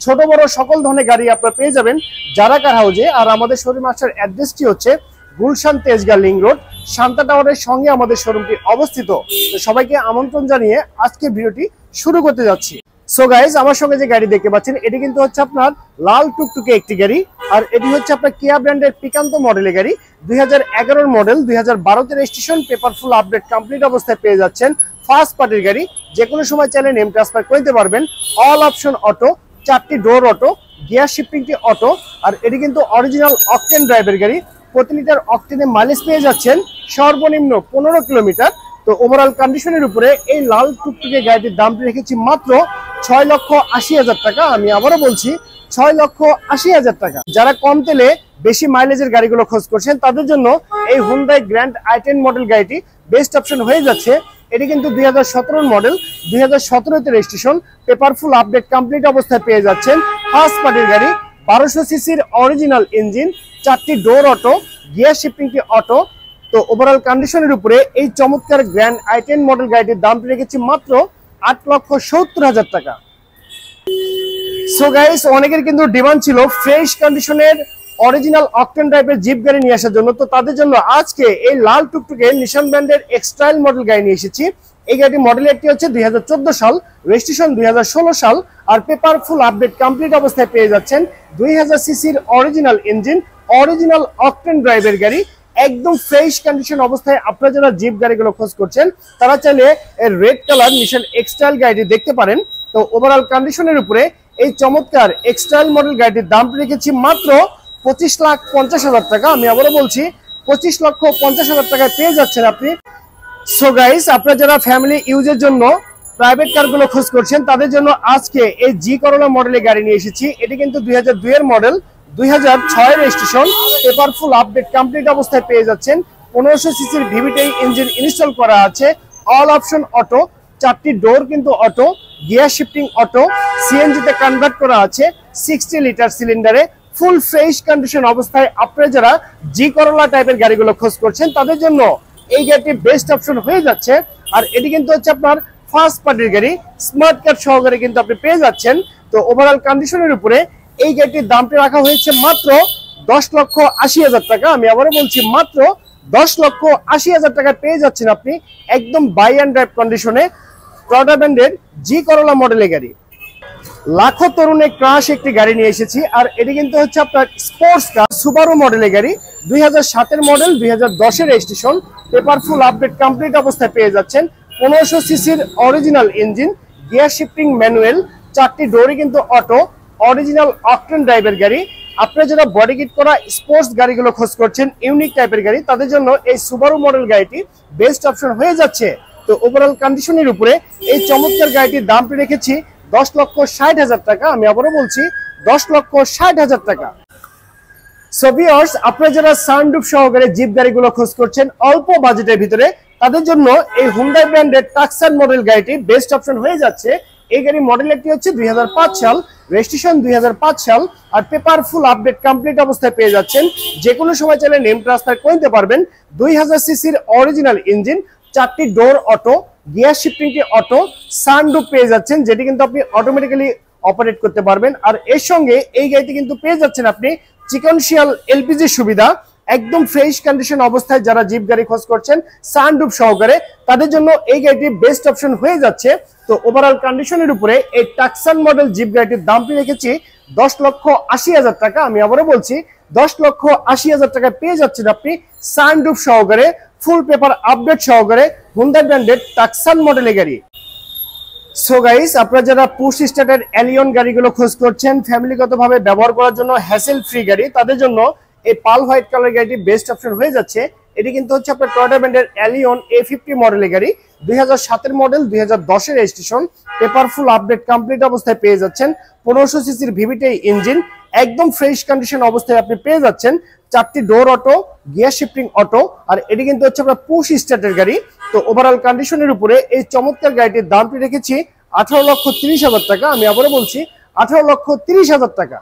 ছোট বড় সকল ধরনের গাড়ি আপনারা পেয়ে যাবেন যারা কার হাউজে। আর আমাদের শোরুম আসার অ্যাড্রেসটি হচ্ছে গুলশান তেজগাঁ লিংক রোড, শান্তা টাওয়ারের সঙ্গে আমাদের শোরুমটি অবস্থিত। তো সবাইকে আমন্ত্রণ জানিয়ে আজকে ভিডিওটি শুরু করতে যাচ্ছি। সো গাইজ, আমার সঙ্গে যে গাড়ি দেখতে পাচ্ছেন এটি কিন্তু হচ্ছে আপনার লাল টুকটুকে একটি গাড়ি। আর এটি হচ্ছে আপনার কিয়া ব্র্যান্ডের পিকান্তো মডেলের গাড়ি, 2011 model, 2012 registration, paper full update complete অবস্থায় পেয়ে যাচ্ছেন। ফার্স্ট পার্টির গাড়ি, যে কোনো সময় চাইলে নেম ট্রান্সফার করতে পারবেন। অল অপশন অটো, 4টি ডোর অটো, গিয়ার শিফটিংটি অটো। আর এটি কিন্তু অরিজিনাল অকটেন ড্রাইভের গাড়ি। প্রতি লিটার অকটেনে মাইলেজ পেয়ে যাচ্ছেন সর্বনিম্ন 15 কিলোমিটার। তো ওভারঅল কন্ডিশনের উপরে এই লাল টুকটুকে গাড়িটির দামটি রেখেছি মাত্র 6,80,000 টাকা। আমি আবারও বলছি 6,80,000 টাকা। যারা কম তেলে বেশি মাইলেজের গাড়িগুলো খোঁজ করছেন তাদের জন্য এই হুন্ডাই গ্র্যান্ড i10 মডেল গাড়িটি বেস্ট অপশন হয়ে যাচ্ছে। এটি কিন্তু 2017 model, 2017 registration, paper full update complete অবস্থায় পেয়ে যাচ্ছেন। ফার্স্ট পার্টির গাড়ি, 1200 সিসির অরিজিনাল ইঞ্জিন, 4টি ডোর অটো, গিয়ার শিফটিংটি অটো। তো ওভারঅল কন্ডিশনের উপরে এই চমৎকার গ্র্যান্ড i10 মডেল গাড়িটির দামটি রেখেছি মাত্র 8,70,000 টাকা। সো গাইস, অনেকের কিন্তু ডিমান্ড ছিল ফ্রেশ কন্ডিশনের অরিজিনাল অকটেন টাইপের জিপ গাড়ি নিয়ে আসার জন্য। তো তাদের জন্য আজকে এই লাল টুকটুকে নিশান ব্র্যান্ডের এক্সটাইল মডেল গাড়ি নিয়ে এসেছি। এই গাড়িটি মডেল একটি হচ্ছে 2014 সাল, রেজিস্ট্রেশন 2016 সাল, আর পেপার ফুল আপডেট কমপ্লিট অবস্থায় পেয়ে যাচ্ছেন। 2000 সিসির অরিজিনাল ইঞ্জিন, অরিজিনাল অকটেন ড্রাইভের গাড়ি, একদম ফ্রেশ কন্ডিশন অবস্থায়। আপনারা যারা জিপ গাড়িগুলো খোঁজ করছেন তারা চাইলে রেড কালার নিশান এক্সটাইল গাড়িটি দেখতে পারেন। তো ওভারঅল কন্ডিশনের উপরে এই চমৎকার এক্সটাইল মডেল গাড়িটির দাম রেখেছি মাত্র 25,50,000 টাকা। আমি আবারও বলছি 25,50,000 টাকায় পেয়ে যাচ্ছেন আপনি। সো গাইস, আপনারা যারা ফ্যামিলি ইউজের জন্য প্রাইভেট কারগুলো খোঁজ করছেন তাদের জন্য আজকে এই জি করোলা মডেলের গাড়ি নিয়ে এসেছি। এটি কিন্তু 2002 এর model, 2006 registration, paper full update complete অবস্থায় পেয়ে যাচ্ছেন। 1500 সিসির ভিভিটাই ইঞ্জিন ইনস্টল করা আছে। অল অপশন অটো, 4টি ডোর কিন্তু auto, gear shifting auto, CNG তে কনভার্ট করা আছে, 60 লিটার সিলিন্ডারে, ফুল ফ্রেশ কন্ডিশন অবস্থায়। আপনারা যারা জি করোলা টাইপের গাড়িগুলো খোঁজ করছেন তাদের জন্য এই গাড়িটি বেস্ট অপশন হয়ে যাচ্ছে। আর এটি কিন্তু হচ্ছে আপনার ফার্স্ট পার্টির গাড়ি, স্মার্ট কার্ড সহকারে কিন্তু আপনি পেয়ে যাচ্ছেন। তো ওভারঅল কন্ডিশনের উপরে এই গাড়িটির দামটি রাখা হয়েছে মাত্র 10,80,000 টাকা। আমি আবারও বলছি মাত্র 10,80,000 টাকা পেয়ে যাচ্ছেন আপনি একদম বাই অ্যান্ড ড্রাইভ কন্ডিশনে টয়োটা ব্র্যান্ডের জি করোলা মডেলের গাড়ি। লাখো তরুণের ক্রাশ একটি গাড়ি নিয়ে এসেছি। আর এটি কিন্তু হচ্ছে আপনার স্পোর্টস কার সুবারু মডেলের গাড়ি, 2007 model, 2010 registration, paper full update complete অবস্থায় পেয়ে যাচ্ছেন। 1500 সিসির original engine, gear shifting manual, 4টি ডোরই কিন্তু অটো, অরিজিনাল অকটেন ড্রাইভের গাড়ি। আপনারা যারা বডি কিট করা স্পোর্টস গাড়িগুলো খোঁজ করছেন, ইউনিক টাইপের গাড়ি, তাদের জন্য এই সুবারু মডেল গাড়িটি বেস্ট অপশন হয়ে যাচ্ছে। তো ওভারঅল কন্ডিশনের উপরে এই চমৎকার গাড়িটির দামটি রেখেছি 10,60,000 টাকা। আমি আবারও বলছি 10,60,000 টাকা। সো ভিউয়ার্স, আপনারা যারা সানরুফ সহকারে জিপ গাড়িগুলো খোঁজ করছেন অল্প বাজেটের ভিতরে তাদের জন্য এই হুন্ডাই ব্র্যান্ডের টাক্সান মডেল গাড়িটি বেস্ট অপশন হয়ে যাচ্ছে। এই গাড়ি মডেল একটি হচ্ছে 2005 সাল, রেজিস্ট্রেশন 2005 সাল, আর পেপার ফুল আপডেট কমপ্লিট অবস্থায় পেয়ে যাচ্ছেন। যে কোনো সময় চাইলে নেম ট্রান্সফার করতে পারবেন। 2000 সিসির অরিজিনাল ইঞ্জিন, 4টি ডোর অটো, গিয়ার শিফটিংটি অটো, সানরুফ পেয়ে যাচ্ছেন যেটি কিন্তু আপনি অটোমেটিক্যালি অপারেট করতে পারবেন। আর এর সঙ্গে এই গাড়িটি কিন্তু পেয়ে যাচ্ছেন আপনি চিকনশিয়াল এলপিজি সুবিধা। একদম ফ্রেশ কন্ডিশন অবস্থায় যারা জিপ গাড়ি খোঁজ করছেন সানরুফ সহকারে তাদের জন্য এই গাড়িটি বেস্ট অপশন হয়ে যাচ্ছে। তো ওভারঅল কন্ডিশনের উপরে এই টাক্সান মডেল জিপ গাড়িটির দামটি রেখেছি 10,80,000 টাকা। আমি আবারও বলছি 10,80,000 টাকা পেয়ে যাচ্ছেন আপনি সানরুফ সহকারে, ফুল পেপার আপডেট সহকারে হুন্ডাই ব্র্যান্ডের টাক্সান মডেলের গাড়ি। সো গাইস, আপনারা যারা পুশ স্টার্টের এলিয়ন গাড়িগুলো খোঁজ করছেন ফ্যামিলিগতভাবে ব্যবহার করার জন্য হ্যাসেল ফ্রি গাড়ি, তাদের জন্য এই পাল হোয়াইট কালার গাড়িটি বেস্ট অপশন হয়ে যাচ্ছে। এটি কিন্তু হচ্ছে আপনার টয়োটা ব্র্যান্ডের এলিয়ন A50 মডেলের গাড়ি, 2007 model, 2010 registration, paper full update complete অবস্থায় পেয়ে যাচ্ছেন। 1500 সিসির ভিভিটাই ইঞ্জিন, একদম ফ্রেশ কন্ডিশন অবস্থায় আপনি পেয়ে যাচ্ছেন। 4টি door auto, gear shifting auto, আর এটি কিন্তু হচ্ছে আপনার পুশ স্টার্টের গাড়ি। তো ওভারঅল কন্ডিশনের উপরে এই চমৎকার গাড়িটির দামটি রেখেছি 18,30,000 টাকা। আমি আবারও বলছি 18,30,000 টাকা।